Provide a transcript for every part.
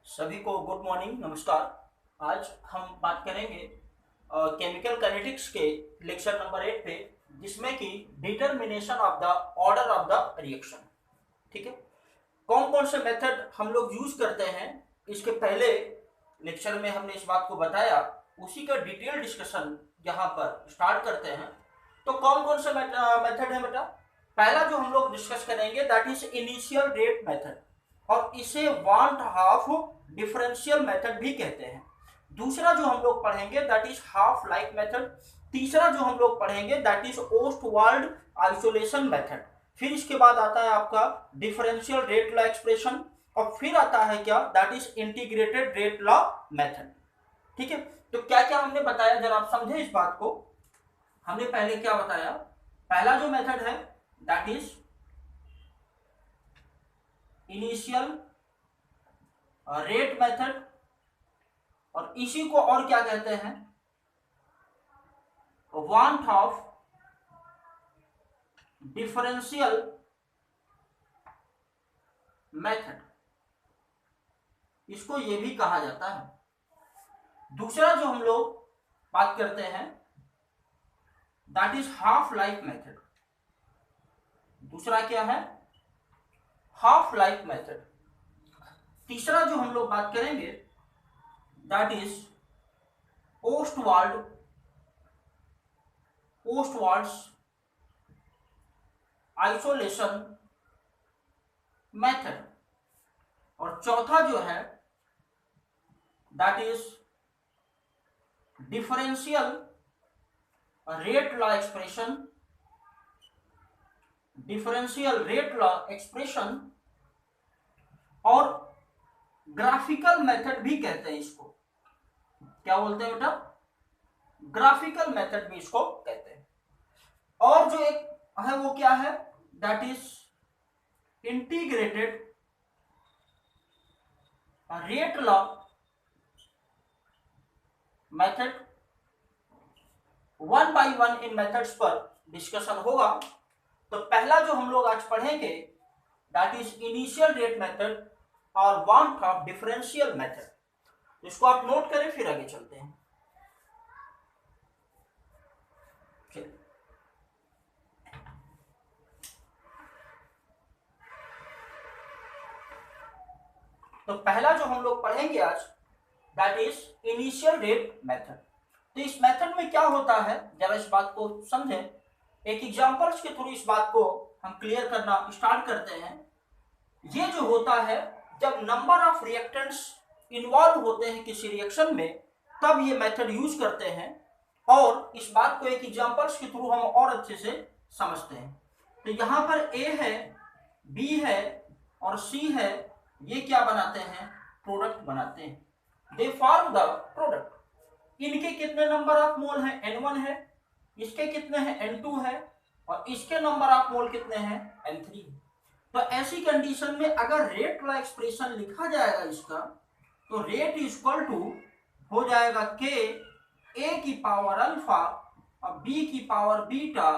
सभी को good morning, नमस्कार। आज हम बात करेंगे केमिकल काइनेटिक्स के लेक्चर नंबर 8 पे, जिसमें कि determination of the order of the reaction. ठीक है, कौन कौन से मेथड हम लोग यूज करते हैं, इसके पहले लेक्चर में हमने इस बात को बताया, उसी का डिटेल डिस्कशन यहाँ पर स्टार्ट करते हैं। तो कौन कौन से मेथड है बेटा? पहला जो हम लोग डिस्कस करेंगे that is initial rate method, और इसे वांट हाफ डिफरेंशियल मेथड भी कहते हैं। दूसरा जो हम लोग पढ़ेंगे that is half life method. तीसरा जो हम लोग पढ़ेंगे that is Ostwald isolation method. फिर इसके बाद आता है आपका डिफरेंशियल रेट लॉ एक्सप्रेशन, और फिर आता है क्या, that is integrated rate law method. ठीक है, तो क्या क्या हमने बताया, जरा आप समझे इस बात को। हमने पहले क्या बताया? पहला जो मेथड है that is initial rate method, और इसी को और क्या कहते हैं? वांट ऑफ डिफरेंशियल मेथड, इसको ये भी कहा जाता है। दूसरा जो हम लोग बात करते हैं that is half life method. दूसरा क्या है? Half life method. तीसरा जो हम लोग बात करेंगे दैट इज ओस्टवाल्ड्स आइसोलेशन मेथड। और चौथा जो है that is differential rate law expression. Differential rate law expression और ग्राफिकल मेथड भी कहते हैं इसको। क्या बोलते हैं बेटा? ग्राफिकल मेथड भी इसको कहते हैं। और जो एक है वो क्या है? That is integrated rate law method. One by one in methods पर डिस्कशन होगा। तो पहला जो हम लोग आज पढ़ेंगे that is initial rate method और वांट ऑफ डिफरेंशियल मेथड। इसको आप नोट करें, फिर आगे चलते हैं। तो पहला जो हम लोग पढ़ेंगे आज that is initial rate method. तो इस मेथड में क्या होता है, जरा इस बात को समझें। एक एग्जांपल्स के थ्रू इस बात को हम क्लियर करना स्टार्ट करते हैं। ये जो होता है, जब नंबर ऑफ रिएक्टेंट्स इन्वॉल्व होते हैं किसी रिएक्शन में, तब ये मेथड यूज करते हैं। और इस बात को एक एग्जांपल्स के थ्रू हम और अच्छे से समझते हैं। तो यहाँ पर ए है, बी है और सी है। ये क्या बनाते हैं? प्रोडक्ट बनाते हैं। They form the product. इनके कितने नंबर ऑफ मोल हैं? N1 है। इसके कितने हैं? N2 है। और इसके नंबर ऑफ मोल कितने हैं? N3। तो ऐसी कंडीशन में अगर रेट वाला एक्सप्रेशन लिखा जाएगा इसका, तो रेट इज इक्वल टू हो जाएगा के ए की पावर अल्फा और बी की पावर बीटा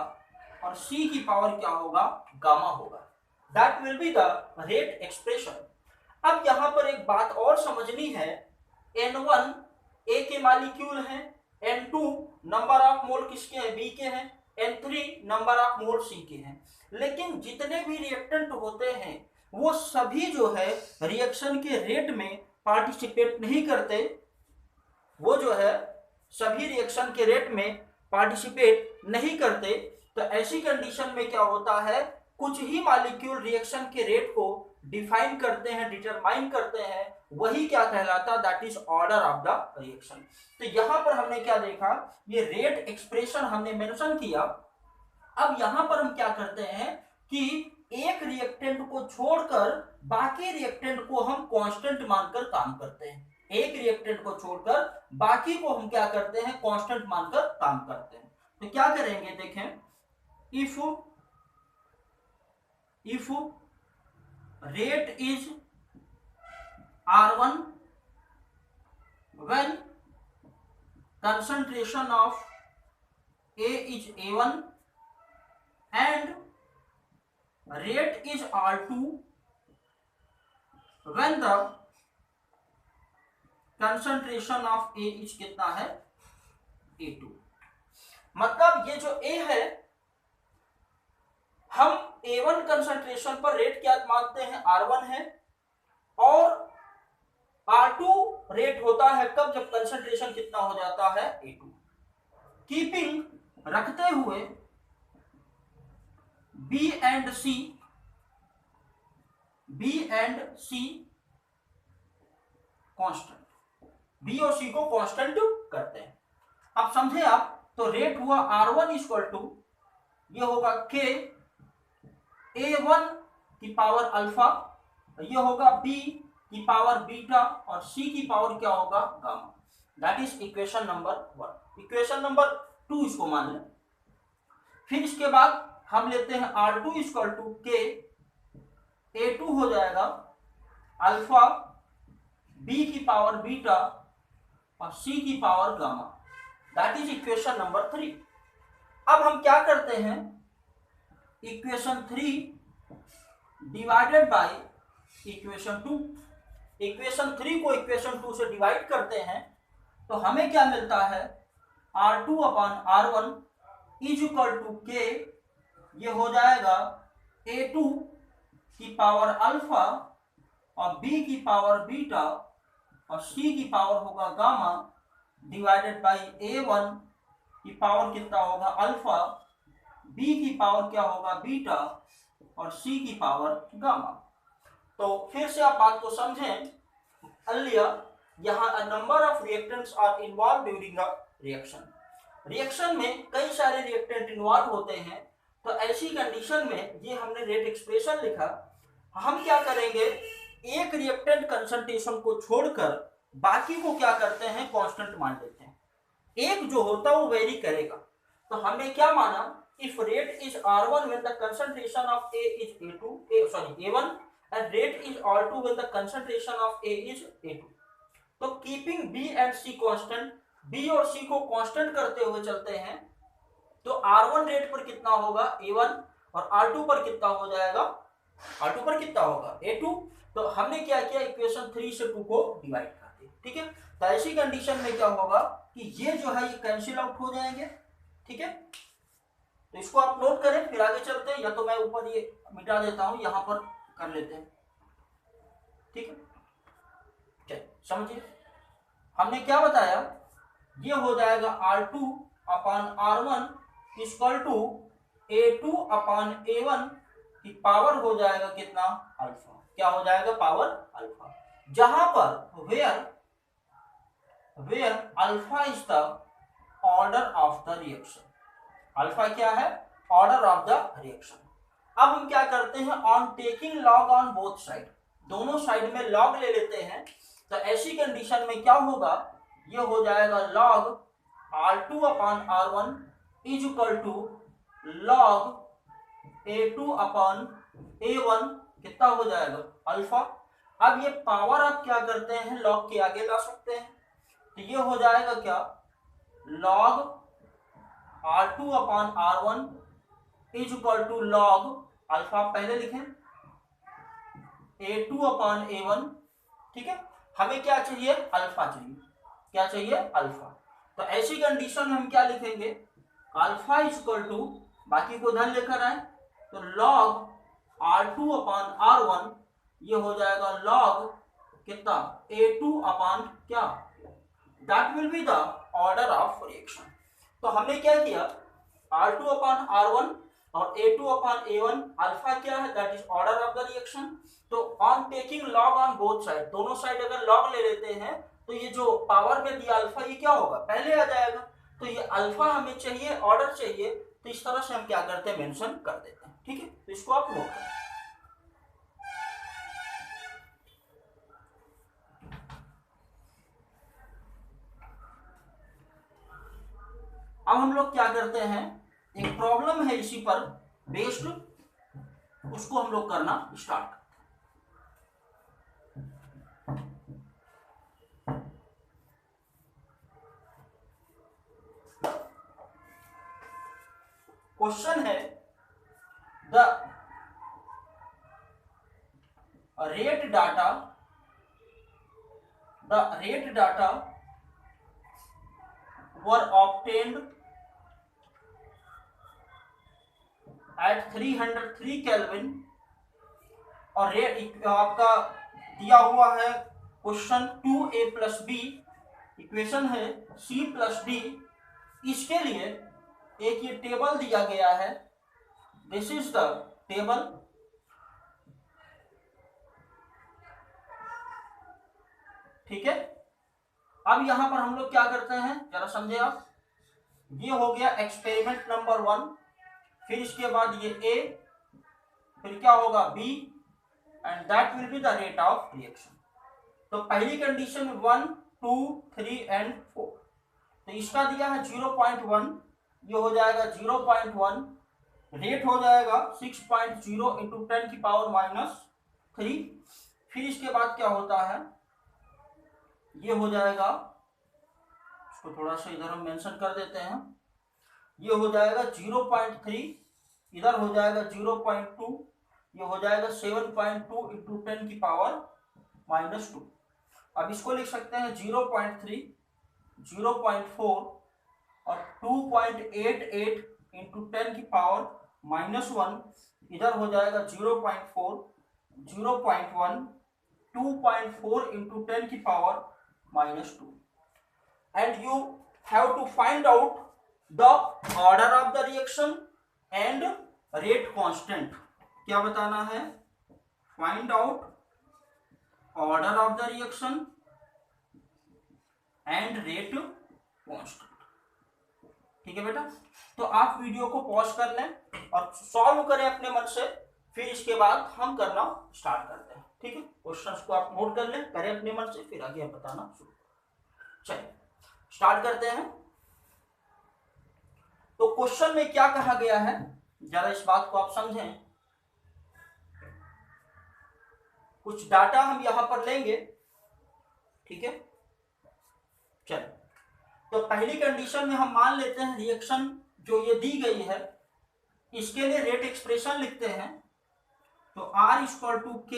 और सी की पावर क्या होगा? गामा होगा। That will be the rate expression. अब यहां पर एक बात और समझनी है। N1 ए के मालिक्यूल हैं, N2 नंबर ऑफ मोल किसके हैं? बी के हैं, N3 नंबर ऑफ मोल सी के हैं। लेकिन जितने भी रिएक्टेंट होते हैं वो सभी जो है रिएक्शन के रेट में पार्टिसिपेट नहीं करते। वो जो है सभी रिएक्शन के रेट में पार्टिसिपेट नहीं करते। तो ऐसी कंडीशन में क्या होता है, कुछ ही मॉलिक्यूल रिएक्शन के रेट को डिफाइन करते हैं, डिटरमाइन करते हैं। वही क्या कहलाता? That is order of the reaction. तो यहां पर हमने क्या देखा, ये रेट एक्सप्रेशन हमने मेंशन किया। अब यहां पर हम क्या करते हैं कि एक रिएक्टेंट को छोड़कर बाकी रिएक्टेंट को हम कांस्टेंट मानकर काम करते हैं। एक रिएक्टेंट को छोड़कर बाकी को हम क्या करते हैं? कांस्टेंट मानकर काम करते हैं। तो क्या करेंगे, देखें। If rate is R1 when concentration of A is A1 and rate is R2 when the concentration of A is कितना है, A2। मतलब ये जो A है, हम A1 कंसंट्रेशन पर रेट क्या मानते हैं, R1 है, और R2 रेट होता है कब, जब कंसंट्रेशन कितना हो जाता है, A2। कीपिंग रखते हुए B and C constant, B और C को कांस्टेंट करते हैं। अब समझे आप, तो रेट हुआ R1 इक्वल टू, ये होगा K A1 की पावर अल्फा, ये होगा B की पावर बीटा, और C की पावर क्या होगा, gamma. That is equation number 1। Equation number 2 इसको मान लें। फिर इसके बाद हम लेते हैं R2 equal to K A2 हो जाएगा अल्फा B की पावर बीटा और C की power gamma. That is equation number 3। अब हम क्या करते हैं, equation 3 divided by equation 2। Equation 3 को इक्वेशन 2 से डिवाइड करते हैं तो हमें क्या मिलता है, R2 upon R1 is equal to K, ये हो जाएगा A2 की पावर अल्फा और B की पावर बीटा और C की पावर होगा गामा, डिवाइडेड बाय A1 की पावर कितना होगा, अल्फा, B की पावर क्या होगा, बीटा, और C की पावर गामा। तो फिर से आप बात को समझें। earlier यहाँ a number of reactants are involved during a reaction। Reaction में कई सारे रिएक्टेंट इन्वॉल्व होते हैं, तो ऐसी कंडीशन में ये हमने रेट एक्सप्रेशन लिखा। हम क्या करेंगे, एक रिएक्टेंट कंसंट्रेशन को छोड़कर बाकी को क्या करते हैं, कांस्टेंट मान लेते हैं। एक जो होता है वो वेरी करेगा। तो हमने क्या माना, if rate is R1 when the concentration of A is A1 and rate is R2 when the concentration of A is A2। तो keeping B and C constant, B और C को कांस्टेंट करते हुए चलते हैं, तो R1 रेट पर कितना होगा, A1, और R2 पर कितना हो जाएगा, R2 पर कितना होगा, A2। तो हमने क्या किया, इक्वेशन 3 से 2 को डिवाइड कर दिया। ठीक है, तो ऐसी कंडीशन में क्या होगा कि ये जो है ये कैंसिल आउट हो जाएंगे। ठीक है, तो इसको आप नोट करें, फिर आगे चलते हैं। या तो मैं ऊपर ये मिटा देता हूं, यहां पर कर लेते हैं। ठीक है, चलिए समझिए, हमने क्या बताया, ये हो जाएगा R2 upon R1 equal to A2 upon A1 की पावर हो जाएगा कितना, अल्फा। क्या हो जाएगा, पावर अल्फा, जहां पर where alpha is the order of the reaction. Alpha क्या है, ऑर्डर ऑफ द रिएक्शन। अब हम क्या करते हैं, on taking log on both side, दोनों साइड में लॉग ले लेते हैं। तो ऐसी कंडीशन में क्या होगा, ये हो जाएगा log R2 upon R1 is equal to log A2 upon A1, कितना हो जाएगा, अल्फा। अब ये पावर आप क्या करते हैं, लॉग के आगे ला सकते हैं, तो ये हो जाएगा क्या, log R2 upon R1 is equal to log alpha, पहले लिखें, A2 अपॉन A1। ठीक है, हमें क्या चाहिए, अल्फा चाहिए। क्या चाहिए, अल्फा। तो ऐसी कंडीशन में हम क्या लिखेंगे, अल्फा इज इक्वल टू, बाकी को धन लेकर आए, तो लॉग R2 अपॉन R1, ये हो जाएगा लॉग कितना, A2 अपॉन क्या, that will be the order of reaction. तो हमने क्या किया, R2 अपॉन R1 और A2 अपॉन A1, अल्फा क्या है, that is order of the reaction. तो on taking log on both side, दोनों साइड अगर लॉग ले लेते हैं तो ये जो पावर में दिया अल्फा, ये क्या होगा, पहले आ जाएगा। तो ये अल्फा हमें चाहिए, ऑर्डर चाहिए, तो इस तरह से हम क्या करते हैं, मेंशन कर देते हैं। ठीक है, तो इसको आप नोट करें। अब हम लोग क्या करते हैं, एक प्रॉब्लम है इसी पर बेस्ड, उसको हम लोग करना स्टार्ट करते हैं। क्वेश्चन है, the rate data the rate data were obtained at 303 Kelvin और रेट आपका दिया हुआ है question 2a plus B, equation है c प्लस डी। इसके लिए एक ये टेबल दिया गया है, दिस इज द टेबल। ठीक है, अब यहां पर हम लोग क्या करते हैं जरा समझे आप। ये हो गया एक्सपेरिमेंट नंबर 1, फिर इसके बाद ये ए, फिर क्या होगा B, and that will be the rate of reaction. तो पहली कंडीशन 1, 2, 3 एंड 4। तो इसका दिया है 0.1, ये हो जाएगा 0.1, रेट हो जाएगा 6.0 इंटू 10 की पावर -3। फिर इसके बाद क्या होता है, ये हो जाएगा, इसको थोड़ा सा इधर हम मेंशन कर देते हैं, ये हो जाएगा 0.3, इधर हो जाएगा 0.2, ये हो जाएगा 7.2 इंटू 10 की पावर -2। अब इसको लिख सकते हैं 0.3, 0.4 और 2.88 इंटू 10 की पावर -1, इधर हो जाएगा 0.4, 0.1, 2.4 इंटू 10 की power -2। And you have to find out the order of the reaction and rate constant। क्या बताना है, find out order of the reaction and rate constant। ठीक है बेटा, तो आप वीडियो को पॉज कर लें और सॉल्व करें अपने मन से, फिर इसके बाद हम करना स्टार्ट करते हैं। ठीक है, क्वेश्चंस को आप नोट कर लें, करें अपने मन से, फिर आगे हम बताना शुरू करें। चलिए स्टार्ट करते हैं। तो क्वेश्चन में क्या कहा गया है, जरा इस बात को आप समझें। कुछ डाटा हम यहां पर लेंगे, ठीक है। चलिए, तो पहली कंडीशन में हम मान लेते हैं रिएक्शन जो ये दी गई है, इसके लिए रेट एक्सप्रेशन लिखते हैं। तो R = K,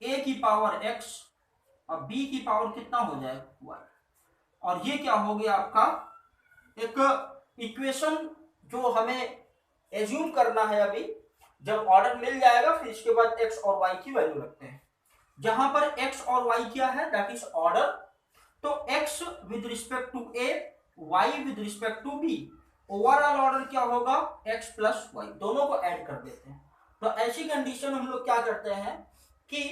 A की पावर X और B की पावर कितना हो जाएगा Y। और ये क्या हो गया आपका एक इक्वेशन जो हमें एज्यूम करना है। अभी जब ऑर्डर मिल जाएगा फिर इसके बाद x और y की वैल्यू रखते हैं। जहां पर x और y क्या है, दैट इज ऑर्डर। तो x with respect to a, y with respect to b, overall order क्या होगा x प्लस y, दोनों को ऐड कर देते हैं। तो ऐसी कंडीशन हम लोग क्या करते हैं कि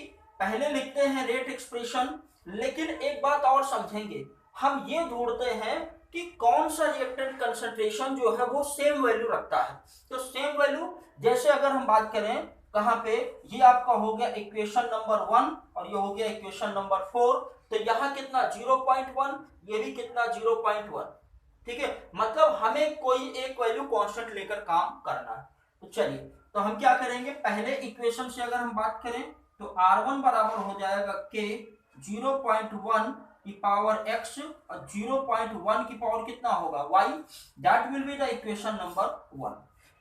पहले लिखते हैं रेट एक्सप्रेशन, लेकिन एक बात और समझेंगे, हम ये ढूंढते हैं कि कौन सा रिएक्टेंट कंसंट्रेशन जो है वो सेम वैल्यू रखता है। तो सेम वैल्यू जैसे अगर हम बात करें कहां पे, ये आपका हो गया इक्वेशन नंबर 1 और ये हो गया इक्वेशन नंबर 4। तो यहाँ कितना 0.1, ये भी कितना 0.1। ठीक है, मतलब हमें कोई एक वैल्यू कांस्टेंट लेकर काम करना है। तो चलिए, तो हम क्या करेंगे, पहले इक्वेशन से अगर हम बात करें तो R1 बराबर हो जाएगा K 0.1 की पावर x और 0.1 की पावर कितना होगा y, that will be the equation number 1।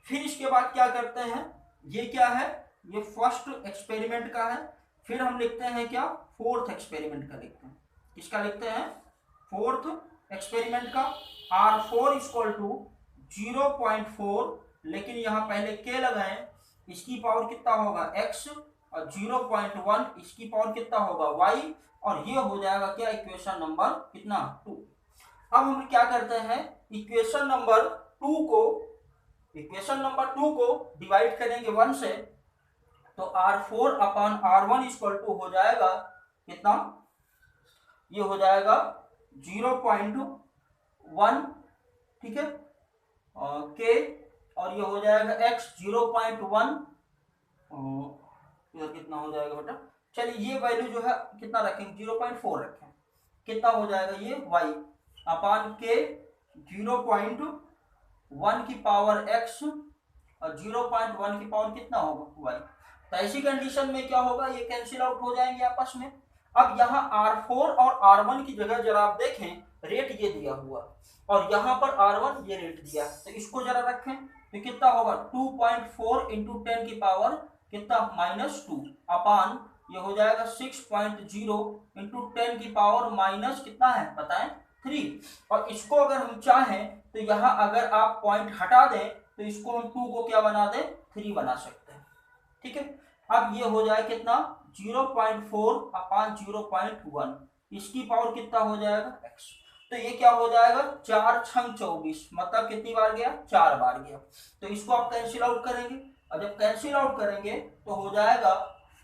फिर इसके बाद क्या करते हैं, ये क्या है, ये फर्स्ट एक्सपेरिमेंट का है। फिर हम लिखते हैं क्या, फोर्थ एक्सपेरिमेंट का लिखते हैं। इसका लिखते हैं फोर्थ एक्सपेरिमेंट का। R4 = 0.4, लेकिन यहाँ पहले k लगाएं, इसकी पावर कितना होगा x और 0.1 इसकी पावर कितना होगा y, और ये हो जाएगा क्या, इक्वेशन नंबर कितना 2। अब हम क्या करते हैं, इक्वेशन नंबर 2 को डिवाइड करेंगे 1 से। तो R4/R1 = हो जाएगा कितना, ये हो जाएगा 0.1, ठीक है, k, और ये हो जाएगा x 0.1, इधर कितना हो जाएगा बेटा, चलिए ये वैल्यू जो है कितना रखेंगे, 0.4 रखें, कितना हो जाएगा ये y अपान k 0.1 की पावर x और 0.1 की पावर कितना होगा y। तो ऐसी कंडीशन में क्या होगा, ये कैंसिल आउट हो जाएंगे आपस में। अब यहाँ R4 और R1 की जगह जरा आप देखें, रेट ये दिया हुआ और यहाँ पर R1 ये रेट दिया, तो इसको जरा रखें तो कितना होगा 2.4 इंटू 10 की पावर कितना -2 अपान ये हो जाएगा 6.0 इंटू 10 की पावर माइनस कितना है बताएं 3। और इसको अगर हम चाहें तो यहाँ अगर आप पॉइंट हटा दें तो इसको हम 2 को क्या बना दें 3 बना सकते हैं। ठीक है, अब ये हो जाए कितना 0.4 अपान 0.1, इसकी पावर कितना हो जाएगा x। तो ये क्या हो जाएगा 4 छंग 24, मतलब कितनी बार गया 4 बार गया। तो इसको आप कैंसिल आउट करेंगे और जब कैंसिल आउट करेंगे तो हो जाएगा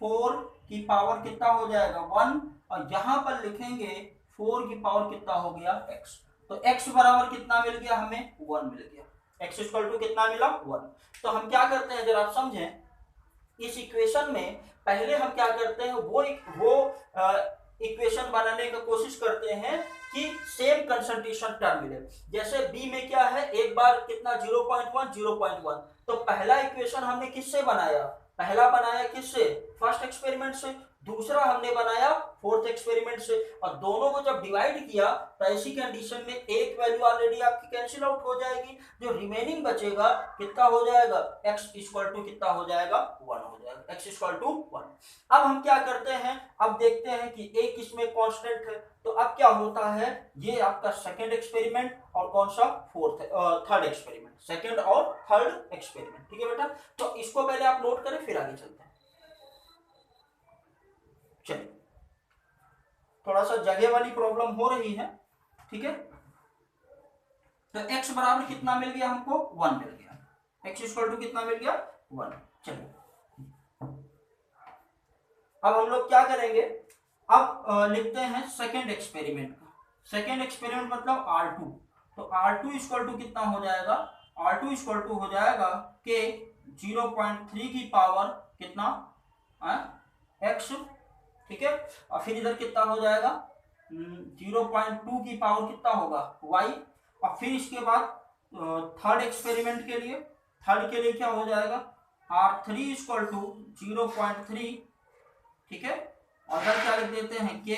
4 की पावर कितना हो जाएगा 1, और यहां पर लिखेंगे 4 की पावर कितना हो गया x। तो x बराबर कितना मिल गया हमें 1 मिल गया। x इक्वल टू कितना मिला 1। तो हम क्या करते हैं जरा आप समझें, इस इक्वेशन में पहले हम क्या करते हैं वो इक्वेशन बनाने की कोशिश करते हैं कि सेम कंसंट्रेशन टर्म मिले। जैसे b में क्या है एक बार कितना 0.1 0.1, तो पहला इक्वेशन हमने किससे बनाया, पहला बनाया किससे फर्स्ट एक्सपेरिमेंट से, दूसरा हमने बनाया फोर्थ एक्सपेरिमेंट से, और दोनों को जब डिवाइड किया तो ऐसी कंडीशन में एक वैल्यू ऑलरेडी आपकी कैंसिल आउट हो जाएगी, जो रिमेनिंग बचेगा कितना हो जाएगा x इक्वल टू कितना हो जाएगा 1 हो जाएगा, x इक्वल टू 1। अब हम क्या करते हैं, अब देखते हैं कि एक इसमें कांस्टेंट है, तो अब क्या होता है ये आपका सेकंड एक्सपेरिमेंट और कौन सा थर्ड एक्सपेरिमेंट, सेकंड और थर्ड एक्सपेरिमेंट। ठीक है बेटा, तो इसको पहले आप नोट करें फिर आगे चलते हैं। चलिए, थोड़ा सा जगह वाली प्रॉब्लम हो रही है। ठीक है, तो x बराबर कितना मिल गया हमको 1 मिल गया, x इक्वल टू कितना मिल गया 1। चलिए अब हम लोग क्या करेंगे, अब लिखते हैं सेकेंड एक्सपेरिमेंट का। सेकेंड एक्सपेरिमेंट मतलब R2, तो R2 इक्वल टू कितना हो जाएगा, R2 इक्वल टू हो जाएगा के 0.3 की पावर कितना x। ठीक है, और फिर इधर कितना हो जाएगा 0.2 की पावर कितना होगा y, और फिर इसके बाद थर्ड एक्सपेरिमेंट के लिए, थर्ड के लिए क्या हो जाएगा R3 इक्वल टू 0.3। ठीक है, और इधर क्या लिख देते हैं के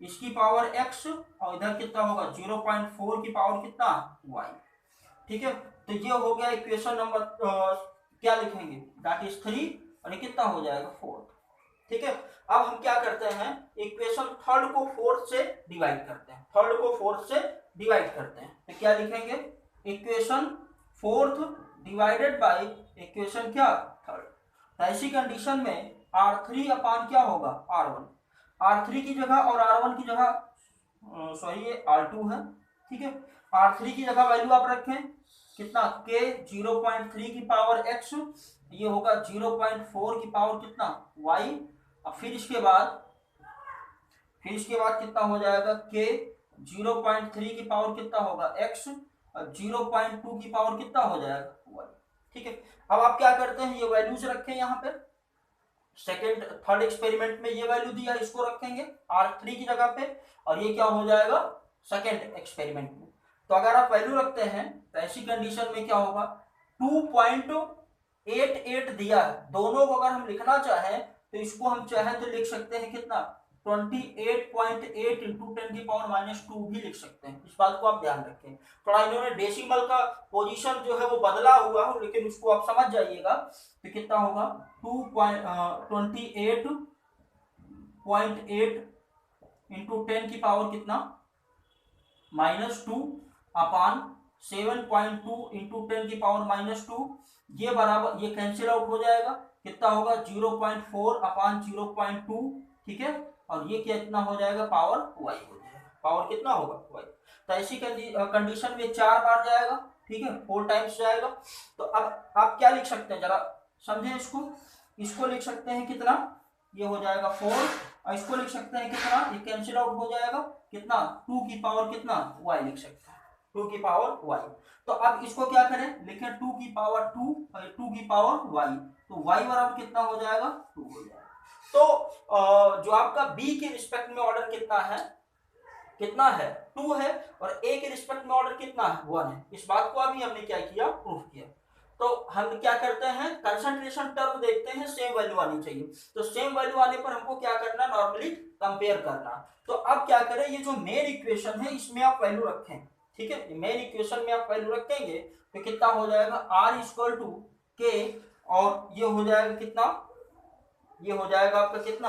इसकी पावर x, और इधर कितना होगा 0.4 की पावर कितना y। ठीक है, तो ये हो गया इक्वेशन नंबर क्या लिखेंगे दैट इज 3, और ये कितना हो जाएगा 4। ठीक है, अब हम क्या करते हैं इक्वेशन थर्ड को फोर्थ से डिवाइड करते हैं, थर्ड को फोर्थ से डिवाइड करते हैं, तो क्या लिखेंगे equation fourth divided by equation क्या थर्ड। ऐसी कंडीशन में R3 अपान क्या होगा R1, R3 की जगह और R1 की जगह सॉरी ये R2 है। ठीक है, R3 की जगह वैल्यू आप रखें कितना k 0.3 की पावर x, ये होगा 0.4 की पावर कितना y, और फिर इसके बाद कितना हो जाएगा k 0.3 की पावर कितना होगा x, और 0.2 की पावर कितना हो जाएगा y। ठीक है, अब आप क्या करते हैं ये वैल्यूज रखें यहाँ पे, सेकेंड थर्ड एक्सपेरिमेंट में ये वैल्यू दिया इसको रखेंगे R3 की जगह पे, और ये क्या हो जाएगा सेकेंड एक्सपेरिमेंट में। तो अगर आप वैल्यू रखते हैं तो ऐसी कंडीशन में क्या होगा 2.88 दिया है, दोनों को अगर हम लिखना चाहें तो इसको हम चाहें तो लिख सकते हैं कितना 28.8 इंटू 10 की पावर -2 भी लिख सकते हैं। इस बात को आप ध्यान रखें, थोड़ा इन्होंने डेसिमल का पोजीशन जो है वो बदला हुआ है, लेकिन उसको आप समझ जाइएगा। तो कितना होगा 28.8 इंटू 10 की पावर कितना -2 अपान 7.2 इंटू 10 की पावर -2, ये बराबर ये कैंसिल आउट हो जाएगा, कितना होगा 0.4 अपान 0.2। ठीक है, और ये कितना हो जाएगा पावर y हो जाएगा, पावर कितना होगा y। तो ऐसी कंडीशन में 4 बार जाएगा, ठीक है 4 टाइम्स जाएगा। तो अब आप क्या लिख सकते हैं जरा समझें इसको लिख सकते हैं कितना, ये हो जाएगा 4, और इसको लिख सकते हैं कितना, ये कैंसिल आउट हो जाएगा कितना 2 की पावर कितना y लिख सकते हैं 2 की पावर y। तो अब इसको क्या करें लिखें 2 की पावर 2 और 2 की पावर y, तो y बराबर कितना हो जाएगा 2 हो जाएगा। तो जो आपका b के रिस्पेक्ट में ऑर्डर कितना है 2 है, और a के रिस्पेक्ट में ऑर्डर कितना है 1 है। इस बात को अभी हमने क्या किया प्रूफ किया। तो हम क्या करते हैं कंसंट्रेशन टर्म देखते हैं सेम वैल्यू आनी चाहिए, तो सेम वैल्यू आने पर हमको क्या करना नॉर्मली कंपेयर करना। तो अब क्या करें ये जो मेन इक्वेशन है इसमें आप वैल्यू रखें। ठीक है, मेन इक्वेशन में आप वैल्यू रखेंगे तो कितना हो जाएगा R इक्वल टू के, और ये हो जाएगा कितना, ये हो जाएगा आपका कितना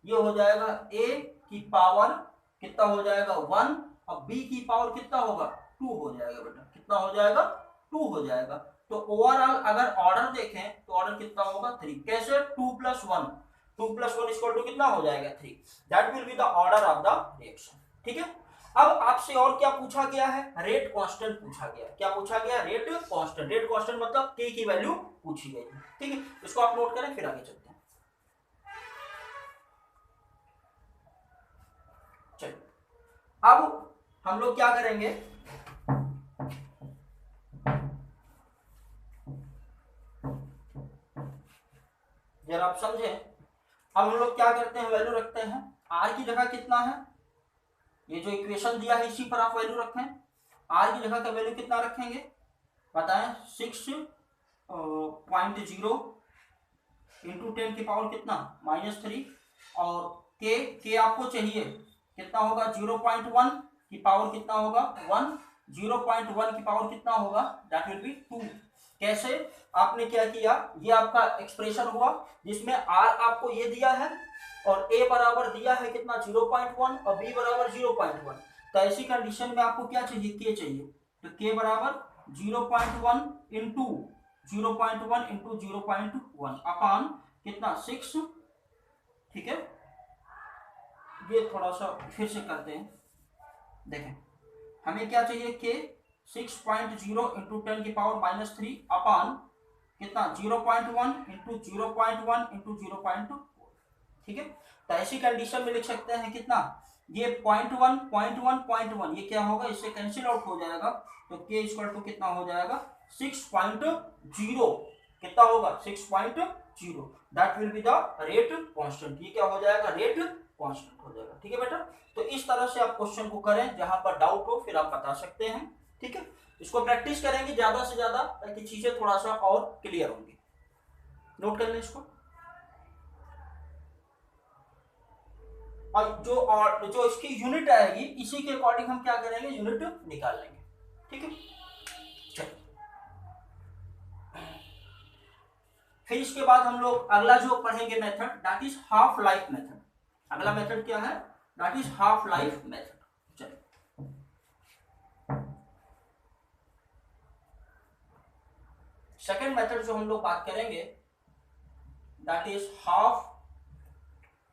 ये हो जाएगा a की पावर कितना हो जाएगा 1 और b की पावर कितना होगा 2 हो जाएगा बेटा, कितना हो जाएगा 2 हो जाएगा। तो ओवरऑल अगर ऑर्डर देखें तो ऑर्डर कितना होगा 3। कैसे 2 + 1, 2 + 1 इक्वल टू कितना हो जाएगा 3। That will be the order of the reaction. ठीक है, अब आपसे और क्या पूछा गया है, रेट कांस्टेंट पूछा गया। क्या पूछा गया, रेट कांस्टेंट। रेट कांस्टेंट मतलब k की वैल्यू पूछी गई। ठीक है, इसको आप नोट करें फिर आगे चलते हैं। चलिए अब हम लोग क्या करेंगे, जरा आप समझें। अब हम लोग क्या करते हैं, वैल्यू रखते हैं। r की जगह कितना है, ये जो इक्वेशन दिया है इसी पर आप वैल्यू रखें। r की जगह का वैल्यू कितना रखेंगे बताएं, 6.0 इंटू 10 की पावर कितना -3 और k आपको चाहिए कितना होगा 0.1 की पावर कितना होगा 1, 0.1 की पावर कितना होगा दैट विल बी 2। कैसे, आपने क्या किया, ये आपका एक्सप्रेशन हुआ जिसमें r आपको ये दिया है और a बराबर दिया है कितना 0.1 और b बराबर 0.1। तो ऐसी कंडीशन में आपको क्या चाहिए, k चाहिए। तो k बराबर 0.1 इंटू 0.1 इंटू 0.1 अपान कितना 6। ठीक है, ये थोड़ा सा फिर से करते हैं। देखें हमें क्या चाहिए, के 6.0 इंटू 10 की पावर -3 अपान कितना 0.1 इंटू 0.1 इंटू 0.2। ठीक है, तो ऐसी कंडीशन में लिख सकते हैं कितना, ये 0.1 0.1 0.1 ये क्या होगा, इससे कैंसिल आउट हो जाएगा। तो के इक्वल टू कितना हो जाएगा 6.0, कितना होगा 6.0। That will be the rate constant. ये क्या हो जाएगा, रेट कांस्टेंट हो जाएगा। ठीक है बेटा, तो इस तरह से आप क्वेश्चन को करें, जहां पर डाउट हो फिर आप बता सकते हैं। ठीक है, इसको प्रैक्टिस करेंगे ज्यादा से ज्यादा ताकि चीजें थोड़ा सा और क्लियर होंगी। नोट कर लें इसको। और जो इसकी यूनिट आएगी इसी के अकॉर्डिंग हम क्या करेंगे, यूनिट निकाल लेंगे। ठीक है, चलिए फिर इसके बाद हम लोग अगला जो पढ़ेंगे method that is half life method. अगला मेथड क्या है, that is half life method. चलिए सेकेंड मेथड जो हम लोग बात करेंगे that is half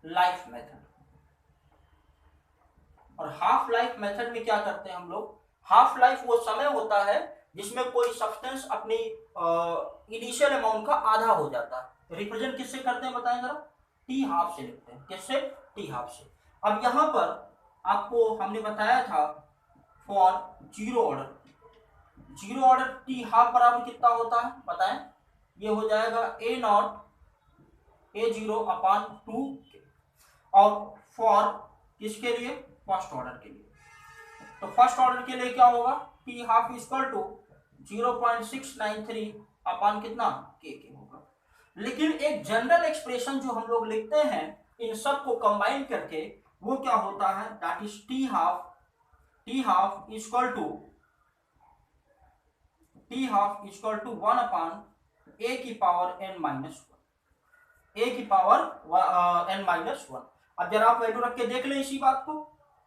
life method. और हाफ लाइफ मेथड में क्या करते हैं हम लोग, हाफ लाइफ वो समय होता है जिसमें कोई सब्सटेंस अपनी इनिशियल अमाउंट का आधा हो जाता है। रिप्रेजेंट किससे करते हैं बताएं जरा, टी हाफ से लिखते हैं। किससे, टी हाफ से। अब यहां पर आपको हमने बताया था for zero order T half बराबर कितना होता है बताएं, ये हो जाएगा A0 अपान 2। और फॉर किसके लिए, फर्स्ट ऑर्डर के लिए। तो फर्स्ट ऑर्डर के लिए क्या होगा, टी हाफ इक्वल टू 0.693 अपान कितना के होगा। लेकिन एक जनरल एक्सप्रेशन जो हम लोग लिखते हैं इन सब को कंबाइन करके वो क्या होता है, that is T half equal to 1 upon A की पावर n-1। अब जरा आप वैल्यू रख के देख लें इसी बात को।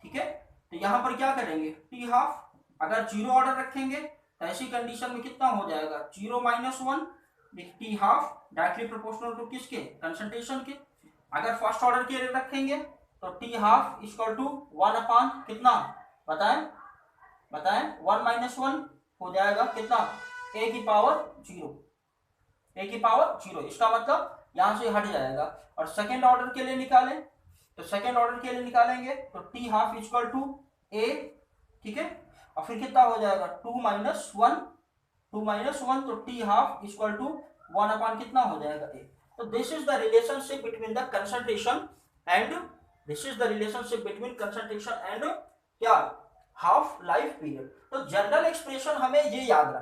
ठीक है, तो यहां पर क्या करेंगे, टी हाफ अगर जीरो ऑर्डर रखेंगे तो ऐसी कंडीशन में कितना हो जाएगा 0-1 T half directly proportional to किसके, कंसंट्रेशन के। अगर फर्स्ट ऑर्डर के लिए रखेंगे तो T half equal to 1 upon कितना बताएं 1-1 हो जाएगा कितना ए की पावर 0। इसका मतलब यहां से हट जाएगा। और सेकेंड ऑर्डर के लिए निकालें तो सेकेंड ऑर्डर के लिए निकालेंगे तो टी हाफ इक्वल टू ए। ठीक है, और फिर कितना हो जाएगा 2-1 तो T half equal to 1 upon कितना हो जाएगा ए। तो this is the relationship between the concentration and क्या हाफ लाइफ पीरियड। तो जनरल एक्सप्रेशन हमें ये याद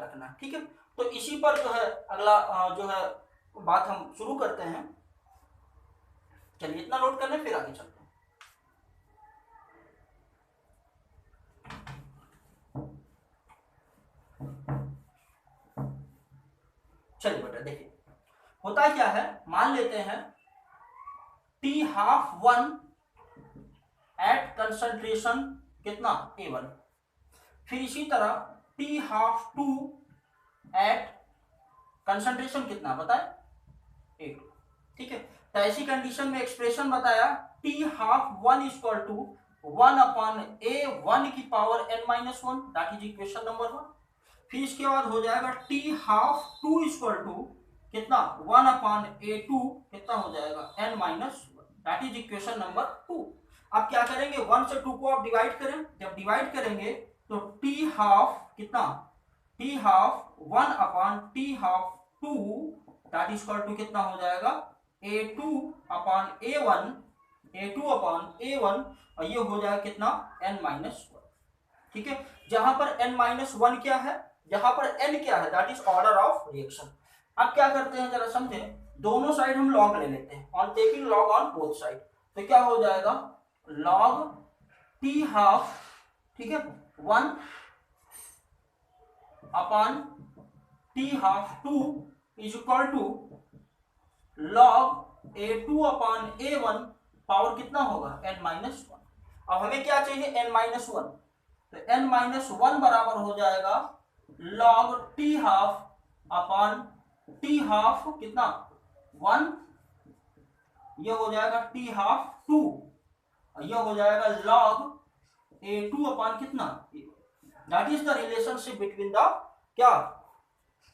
रखना। ठीक है, तो इसी पर जो है अगला जो है बात हम शुरू करते हैं। चलिए इतना नोट कर लें फिर आगे चलते हैं। चलिए बेटा देखिए होता क्या है, मान लेते हैं टी हाफ 1 एट कंसंट्रेशन कितना A1, फिर इसी तरह टी हाफ 2 एट कंसंट्रेशन कितना बताए A2। ठीक है, तो ऐसी कंडीशन में एक्सप्रेशन बताया T half 1 equal to 1/A1 की power n-1, that is equation number 1। फिर इसके बाद हो जाएगा टी हाफ 2 इक्वल टू कितना 1/A2 कितना हो जाएगा n-1, that is equation number 2। अब क्या करेंगे, 1 से 2 को आप डिवाइड करें, जब डिवाइड करेंगे तो टी हाफ कितना, टी हाफ 1/टी half 2 that is equal to कितना हो जाएगा A2/A1, A2/A1, और ये हो जाएगा कितना n-1। ठीक है, जहां पर n-1 क्या है, जहां पर n क्या है, that is order of reaction. अब क्या करते हैं जरा समझें, दोनों साइड हम लॉग ले लेते हैं, on taking log on both side, तो क्या हो जाएगा लॉग टी हाफ, ठीक है 1/टी half 2 is equal to log A2/A1 power कितना होगा n-1। अब हमें क्या चाहिए n-1, तो n-1 बराबर हो जाएगा लॉग टी हाफ कितना 1, ये हो जाएगा टी हाफ 2, और ये हो जाएगा लॉग A2 कितना, that is the relationship between the क्या,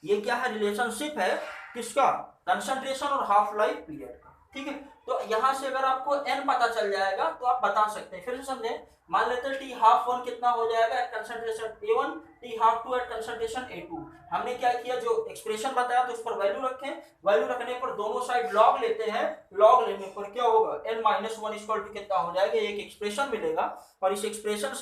ये क्या है, रिलेशनशिप है किसका, कंसंट्रेशन और हाफ लाइफ पीरियड का। ठीक है, तो यहां से अगर आपको n पता चल जाएगा तो आप बता सकते हैं। फिर से समझे, मान लेते हैं टी हाफ 1 कितना हो जाएगा at concentration A1, T half 2 at concentration A2। हमने क्या किया, जो एक्सप्रेशन बताया तो उस पर वैल्यू रखें, वैल्यू रखने पर दोनों साइड लॉग लेते हैं, लॉग लेने पर क्या होगा n-1 इक्वल टू कितना हो जाएगा, एक एक्सप्रेशन मिलेगा, और इस एक्सप्रेशन